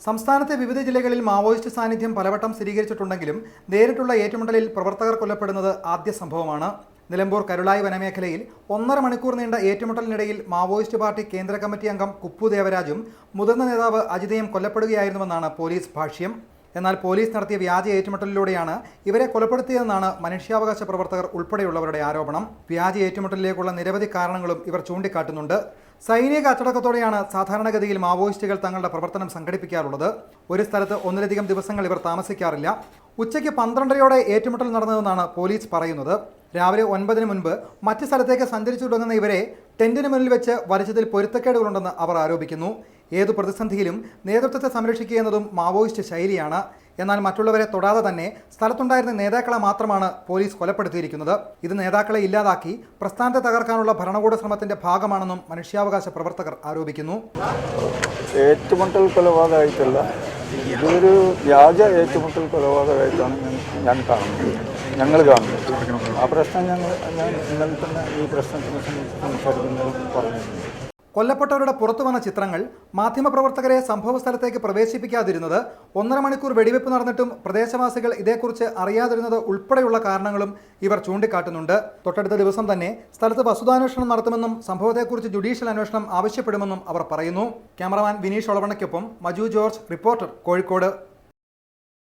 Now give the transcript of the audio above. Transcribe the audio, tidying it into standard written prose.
സംസ്ഥാനത്തെ വിവിധ ജില്ലകളിൽ മാവോയിസ്റ്റ് സാന്നിധ്യം പലവട്ടം സ്ഥിരീകരിച്ചിട്ടുണ്ടെങ്കിലും നേരിട്ടുള്ള ഏറ്റുമുട്ടലിൽ പ്രവർത്തകർ കൊല്ലപ്പെടുന്നത് ആദ്യ സംഭവമാണ്. നിലമ്പൂർ കരുളായി വനമേഖലയിൽ 1.5 മണിക്കൂർ നീണ്ട ഏറ്റുമുട്ടലിനിടയിൽ മാവോയിസ്റ്റ് പാർട്ടി കേന്ദ്ര കമ്മിറ്റി അംഗം കുപ്പു ദേവരാജും മുതിർന്ന നേതാവ് അജിതയും കൊല്ലപ്പെടുകയായിരുന്നുവെന്നാണ് പോലീസ് ഭാഷ്യം. എന്നാൽ പോലീസ് നടത്തിയ വ്യാജ ഏറ്റുമുട്ടലിലൂടെയാണ് ഇവരെ കൊലപ്പെടുത്തിയതെന്നാണ് മനുഷ്യാവകാശ പ്രവർത്തകർ ഉൾപ്പെടെയുള്ളവരുടെ ആരോപണം. വ്യാജ ഏറ്റുമുട്ടലിലേക്കുള്ള നിരവധി കാരണങ്ങളും ഇവർ ചൂണ്ടിക്കാട്ടുന്നുണ്ട്. സൈനിക അച്ചടക്കത്തോടെയാണ് സാധാരണഗതിയിൽ മാവോയിസ്റ്റുകൾ തങ്ങളുടെ പ്രവർത്തനം സംഘടിപ്പിക്കാറുള്ളത്. ഒരു സ്ഥലത്ത് ഒന്നിലധികം ദിവസങ്ങൾ ഇവർ താമസിക്കാറില്ല. ഉച്ചയ്ക്ക് 12:30യോടെ ഏറ്റുമുട്ടൽ നടന്നതെന്നാണ് പോലീസ് പറയുന്നത്. രാവിലെ 9-ന് മുൻപ് മറ്റ് സ്ഥലത്തേക്ക് സഞ്ചരിച്ചു തുടങ്ങുന്ന ഇവരെ ടെന്റിന് മുന്നിൽ വെച്ച് വലിച്ചതിൽ പൊരുത്തക്കേടുകളുണ്ടെന്ന് അവർ ആരോപിക്കുന്നു. ഏതു പ്രതിസന്ധിയിലും നേതൃത്വത്തെ സംരക്ഷിക്കുക എന്നതും മാവോയിസ്റ്റ് ശൈലിയാണ്. എന്നാൽ മറ്റുള്ളവരെ തൊടാതെ തന്നെ സ്ഥലത്തുണ്ടായിരുന്ന നേതാക്കളെ മാത്രമാണ് പോലീസ് കൊലപ്പെടുത്തിയിരിക്കുന്നത്. ഇത് നേതാക്കളെ ഇല്ലാതാക്കി പ്രസ്ഥാനത്തെ തകർക്കാനുള്ള ഭരണകൂട ശ്രമത്തിന്റെ ഭാഗമാണെന്നും മനുഷ്യാവകാശ പ്രവർത്തകർ ആരോപിക്കുന്നു. ഏറ്റുമുട്ടൽ കൊലപാതകമായിട്ടല്ല, ഇതൊരു വ്യാജ ഏറ്റുമുട്ടൽ കൊലപാതകമായിട്ടാണ് ഞങ്ങൾ കാണുന്നത്. ആ പ്രശ്നം ഞാൻ ഇന്നലെ തന്നെ ഈ പ്രശ്നത്തിനെ സംബന്ധിച്ച് സംസാരിക്കുന്നതും പറഞ്ഞിട്ടുണ്ട്. കൊല്ലപ്പെട്ടവരുടെ പുറത്തു വന്ന ചിത്രങ്ങൾ മാധ്യമപ്രവർത്തകരെ സംഭവ സ്ഥലത്തേക്ക് പ്രവേശിപ്പിക്കാതിരുന്നത്, 1.5 മണിക്കൂർ വെടിവെപ്പ് നടന്നിട്ടും പ്രദേശവാസികൾ ഇതേക്കുറിച്ച് അറിയാതിരുന്നത് ഉൾപ്പെടെയുള്ള കാരണങ്ങളും ഇവർ ചൂണ്ടിക്കാട്ടുന്നുണ്ട്. തൊട്ടടുത്ത ദിവസം തന്നെ സ്ഥലത്ത് വസ്തുതാന്വേഷണം നടത്തുമെന്നും സംഭവത്തെക്കുറിച്ച് ജുഡീഷ്യൽ അന്വേഷണം ആവശ്യപ്പെടുമെന്നും അവർ പറയുന്നു. ക്യാമറമാൻ വിനീഷ് ഒളവണ്ണയ്ക്കൊപ്പം മജു ജോർജ്, റിപ്പോർട്ടർ, കോഴിക്കോട്.